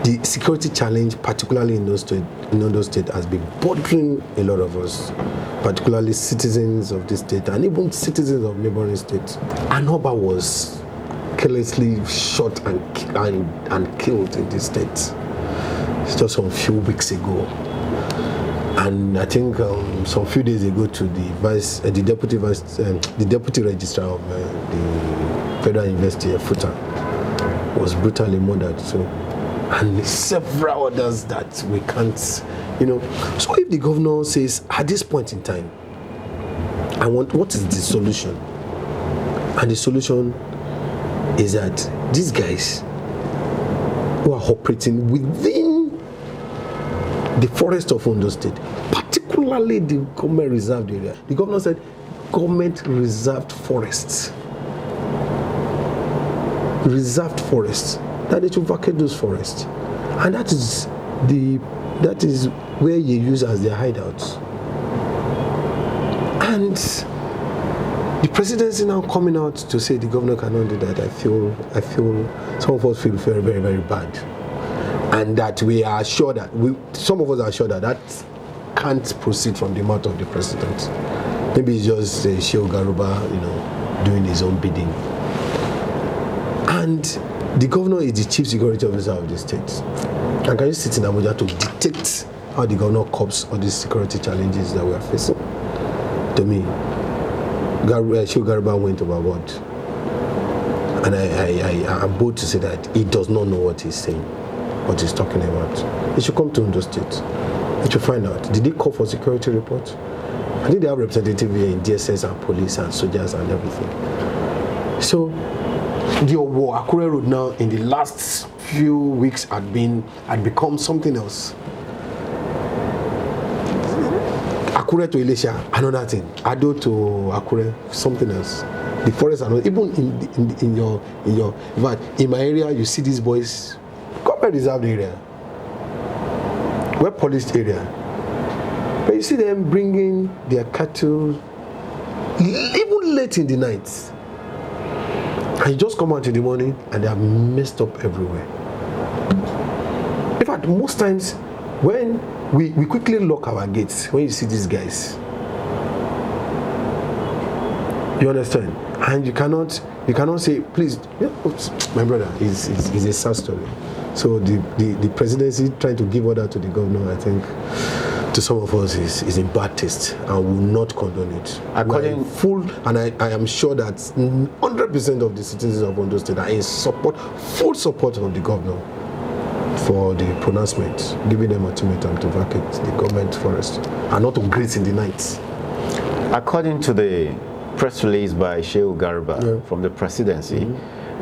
the security challenge, particularly in Ondo State, has been bothering a lot of us, particularly citizens of this state and even citizens of neighboring states. Anoba was carelessly shot and killed in this state just a few weeks ago. And I think some few days ago, to the deputy registrar of the Federal University of Futa was brutally murdered. So, and several others that we can't, So if the governor says at this point in time, what is the solution? And the solution is that these guys who are operating within the forest of Ondo State, particularly the government reserved area. The governor said government reserved forests, that they should vacate those forests, and that is where you use as their hideouts. And the presidency now coming out to say the governor cannot do that. I feel some of us feel very, very, very bad. And that we are sure that some of us are sure that can't proceed from the mouth of the president. Maybe it's just Shehu Garba, doing his own bidding. And the governor is the chief security officer of the state. And can you sit in Abuja to detect how the governor copes all these security challenges that we are facing? To me, Shehu Garba went overboard. And I'm bold to say that he does not know what he's saying. What he's talking about. He should come to Ondo State. He should find out. Did they call for security report? I think they have representatives here in DSS and police and soldiers and everything. So the Akure Road now in the last few weeks had become something else. Akure to Elisha, another thing. Ado to Akure, something else. The forest, even in my area, you see these boys. Government reserved area, well policed area, but you see them bringing their cattle even late in the night, and you just come out in the morning and they are messed up everywhere. In fact, most times when we quickly lock our gates when you see these guys, you understand, and you cannot say, please, my brother, is a sad story. So the presidency trying to give order to the governor, I think, to some of us is in bad taste and will not condone it. I am sure that 100% of the citizens of Ondo State are in full support of the governor for the pronouncement, giving them ultimatum to vacate the government forest and not to graze in the night. According to the press release by Shehu Garba from the presidency,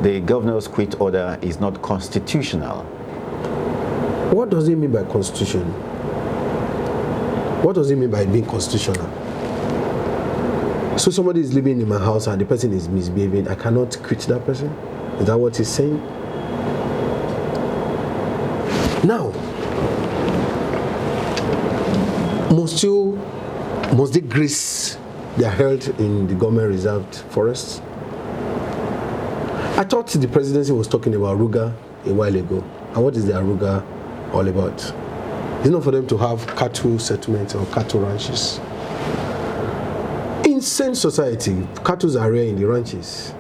the governor's quit order is not constitutional. What does it mean by constitution? What does it mean by being constitutional? So somebody is living in my house and the person is misbehaving, I cannot quit that person? Is that what he's saying? Now, must they graze their held in the government reserved forests? I thought the presidency was talking about Ruga a while ago. And what is the Ruga all about? It's not for them to have cattle settlements or cattle ranches. In sane society, cattle are rare in the ranches.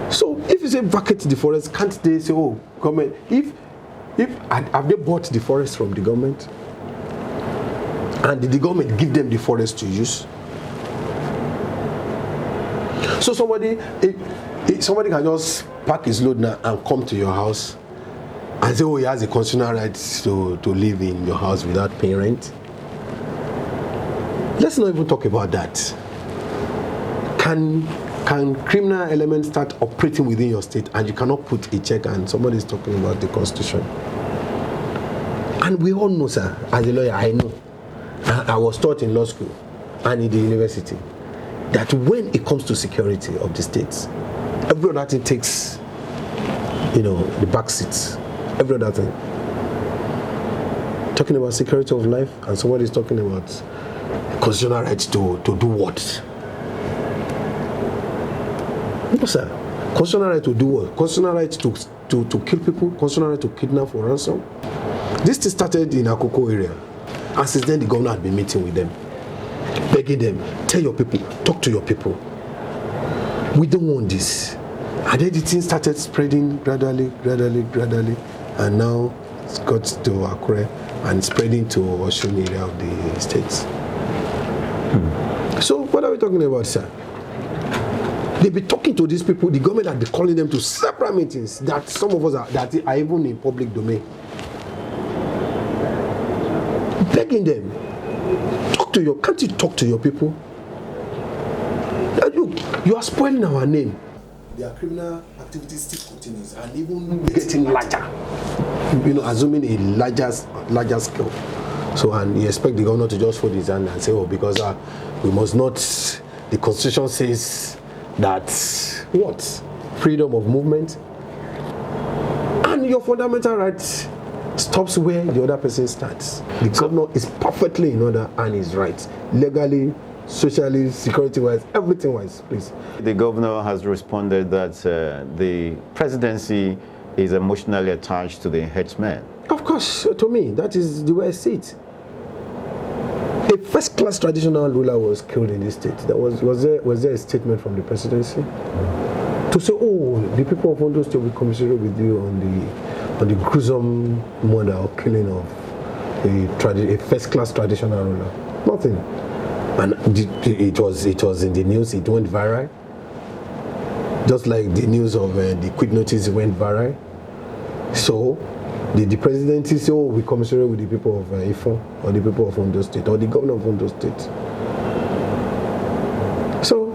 So if you say vacate the forest, can't they say, oh, government, have they bought the forest from the government? And did the government give them the forest to use? So somebody can just pack his load now and come to your house and say, oh, he has a constitutional right to live in your house without paying rent. Let's not even talk about that. Can criminal elements start operating within your state and you cannot put a check and somebody is talking about the constitution? And we all know, sir, as a lawyer, I know. I was taught in law school and in the university that when it comes to security of the states, every other thing takes, the back seats. Every other thing. Talking about security of life, and somebody is talking about constitutional rights to do what? No, sir. Constitutional right to do what? Constitutional right to kill people, constitutional right to kidnap for ransom. This thing started in Akoko area, and since then the governor had been meeting with them, begging them, tell your people, talk to your people. We don't want this. And then the thing started spreading gradually, and now it's got to Akure and spreading to Osun area of the states. So what are we talking about, sir? They be talking to these people, the government had been calling them to separate meetings that some of us are even in public domain. Begging them, can't you talk to your people? You are spoiling our name. Their criminal activity still continues and even getting larger. Assuming a larger scale. So, and you expect the governor to just fold his hand and say, oh, because we must not, the constitution says that, what? Freedom of movement. And your fundamental rights stops where the other person starts. The governor is perfectly in order and is right. Legally, socially, security-wise, everything-wise, please. The governor has responded that the presidency is emotionally attached to the headsman. Of course, to me, that is the way I see it. A first-class traditional ruler was killed in this state. Was there a statement from the presidency to say, oh, the people of Ondo State will commiserate with you on the gruesome murder or killing of a first-class traditional ruler? Nothing. And it was in the news. It went viral. Just like the news of the quit notice went viral. So the presidency say, oh, we commiserate with the people of Ifo or the people of Ondo State or the governor of Ondo State. So,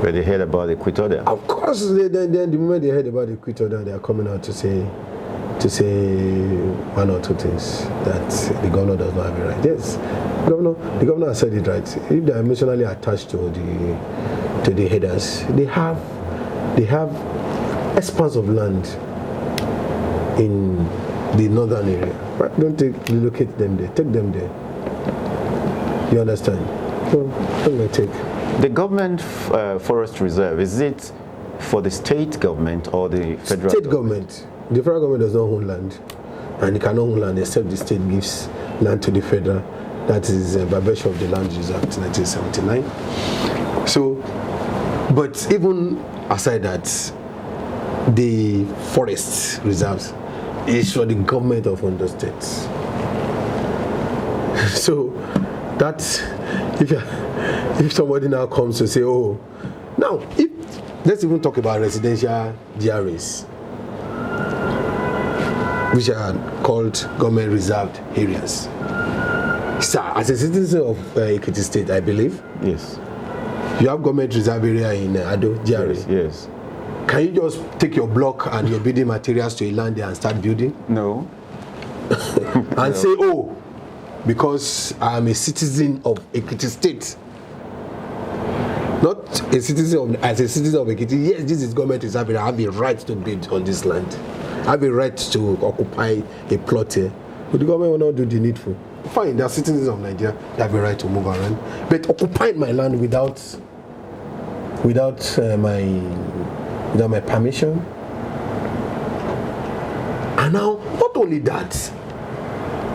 but they heard about the quit order. Of course, then the moment they heard about the quit order, they are coming out to say one or two things that the governor does not have a right. Yes, the governor has said it right. If they are emotionally attached to the headers, they have expanse of land in the northern area. Right? Don't relocate them there. Take them there. You understand? So that's my take. The government forest reserve, is it for the state government or the federal state government? The federal government does not own land, and it cannot own land except the state gives land to the federal. That is by virtue of the Land Use Act 1979. So, but even aside that, the forest reserves is for the government of Ondo State. So that if somebody now comes to say, oh, now let's even talk about residential GRAs, which are called government reserved areas. Sir, as a citizen of Ekiti State, I believe. Yes. You have government reserve area in Ado, GRA. Yes. Can you just take your block and your building materials to a land there and start building? No. And say, oh, because I am a citizen of Ekiti State. Not a citizen as a citizen of Ekiti. Yes, this is government reserve area. I have a right to build on this land. I have a right to occupy a plot here. But the government will not do the needful. Fine, they are citizens of Nigeria. They have a right to move around. But occupying my land without my permission. And now, not only that,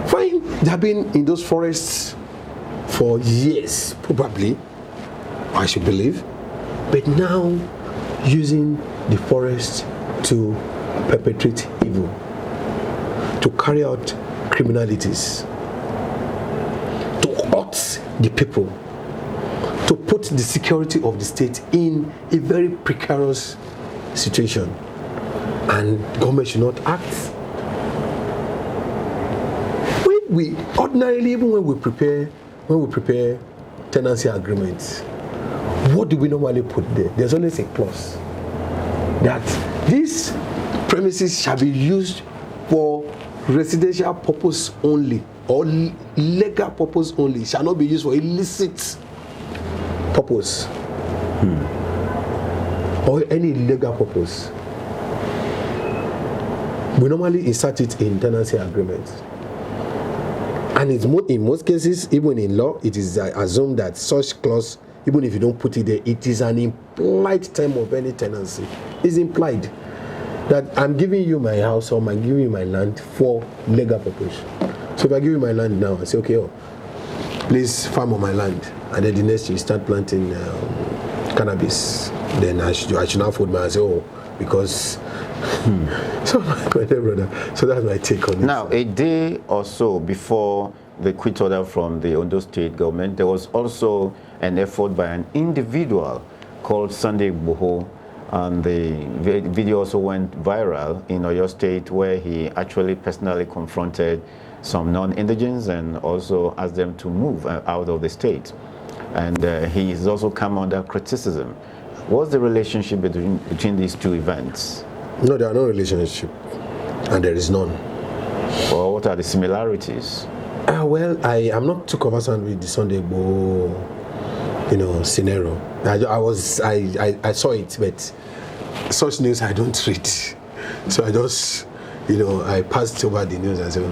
fine, they have been in those forests for years, probably, I should believe. But now, using the forest to perpetrate evil, to carry out criminalities, to hurt the people, to put the security of the state in a very precarious situation, and government should not act. When we ordinarily, even when we prepare tenancy agreements, what do we normally put there? There's always a clause that these premises shall be used for residential purpose only or legal purpose only. It shall not be used for illicit purpose or any illegal purpose. We normally insert it in tenancy agreements, and it's in most cases, even in law, it is assumed that such clause, even if you don't put it there, it is an implied term of any tenancy. It's implied. that I'm giving you my house or I'm giving you my land for legal purpose. So if I give you my land now, I say, okay, please farm on my land, and then the next year you start planting cannabis, then I should not fold my say, because so my brother. So that's my take on it. Now, a day or so before the quit order from the Ondo State government, there was also an effort by an individual called Sunday Igboho, and the video also went viral in Oyo State, where he actually personally confronted some non-indigents and also asked them to move out of the state. And he's also come under criticism. What's the relationship between these two events? No, there are no relationship, and there is none. Or what are the similarities? Well, I am not too conversant with the Sunday Igboho, scenario. I saw it, but such news I don't read. So I just, I passed over the news and said,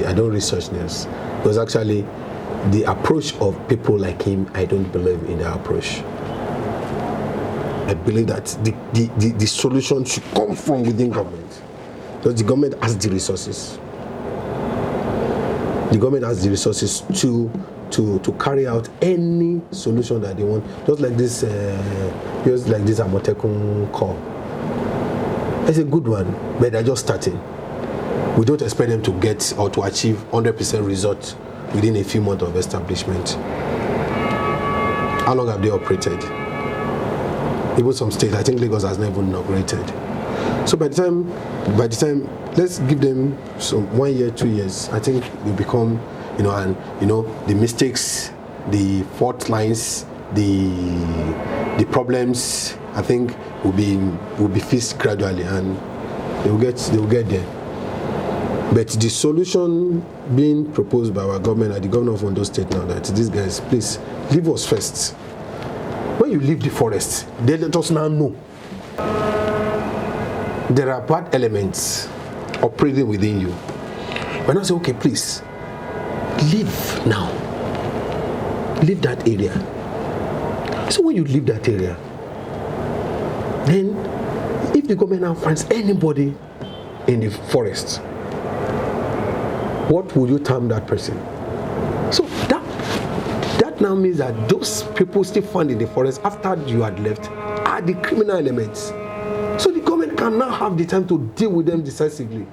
I don't read such news. Because actually, the approach of people like him, I don't believe in their approach. I believe that the solution should come from within government. Because the government has the resources. The government has the resources to carry out any solution that they want. Just like this Amotekun call. It's a good one, but they're just starting. We don't expect them to get or to achieve 100% result within a few months of establishment. How long have they operated? Even some states, I think Lagos has never inaugurated. So by the time, let's give them some 1 year, 2 years. I think they become, the mistakes, the fault lines, the problems, I think will be fixed gradually, and they will get there. But the solution being proposed by our government, the governor of Ondo State now, that these guys, please leave us first. When you leave the forest, they let us now know there are bad elements operating within you. When I say, okay, please leave now. Leave that area. So when you leave that area, then if the government now finds anybody in the forest, what will you term that person? So that now means that those people still found in the forest after you had left are the criminal elements. So the government can now have the time to deal with them decisively.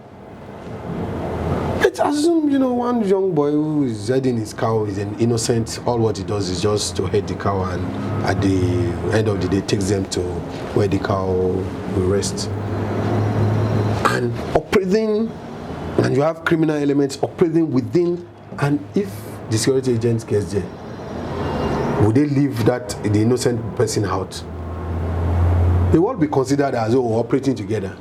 Let's assume, one young boy who is herding his cow is an innocent. All what he does is just to herd the cow, and at the end of the day takes them to where the cow will rest. And operating, and you have criminal elements operating within, and if the security agent gets there, would they leave the innocent person out? They will be considered as operating together.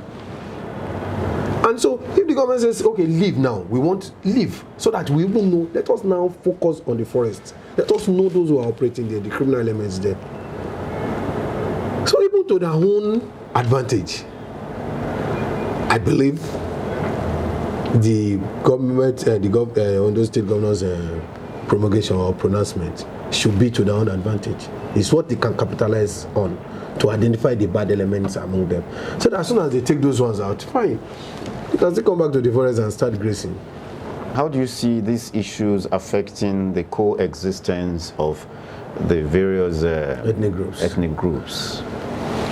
And so if the government says, okay, leave now, we want leave, so that we will know, let us now focus on the forest. Let us know those who are operating there, the criminal elements there. So even to their own advantage, I believe the government, Ondo State Governor's promulgation or pronouncement should be to their own advantage. It's what they can capitalize on to identify the bad elements among them. So that as soon as they take those ones out, fine. Because they come back to the forest and start grazing. How do you see these issues affecting the coexistence of the various ethnic groups?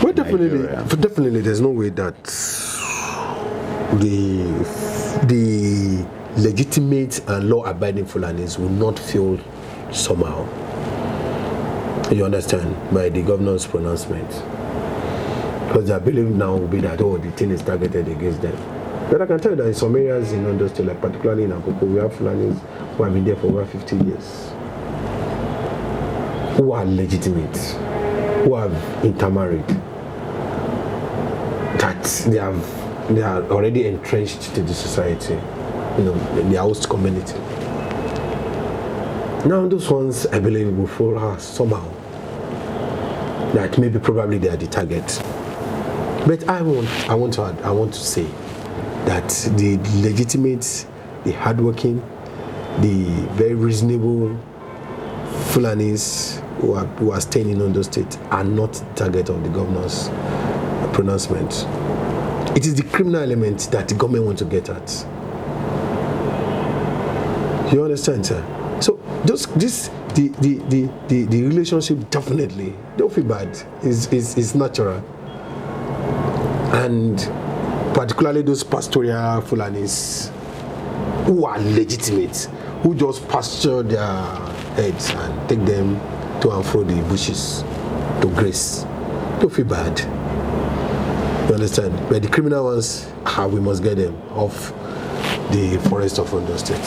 Well, definitely, there's no way that the legitimate and law-abiding Fulanis will not feel somehow. You understand? By the governor's pronouncement. Because their belief now will be that, the thing is targeted against them. But I can tell you that in some areas in Ondo State, like particularly in Akoko, we have Fulanis who have been there for over 50 years, who are legitimate, who have intermarried, that they are already entrenched to the society, in their host community. Now those ones, I believe, will fall somehow. That maybe probably they are the target. But I want to say that the legitimate, the hardworking, the very reasonable Fulanis who are staying in Ondo State are not the target of the governor's pronouncement. It is the criminal element that the government wants to get at. You understand, sir? So the relationship definitely, don't feel bad, is natural. And particularly those pastoral Fulanis who are legitimate, who just pasture their heads and take them to and fro the bushes to grace. Don't feel bad. You understand? But the criminal ones, we must get them off the forest of Ondo State.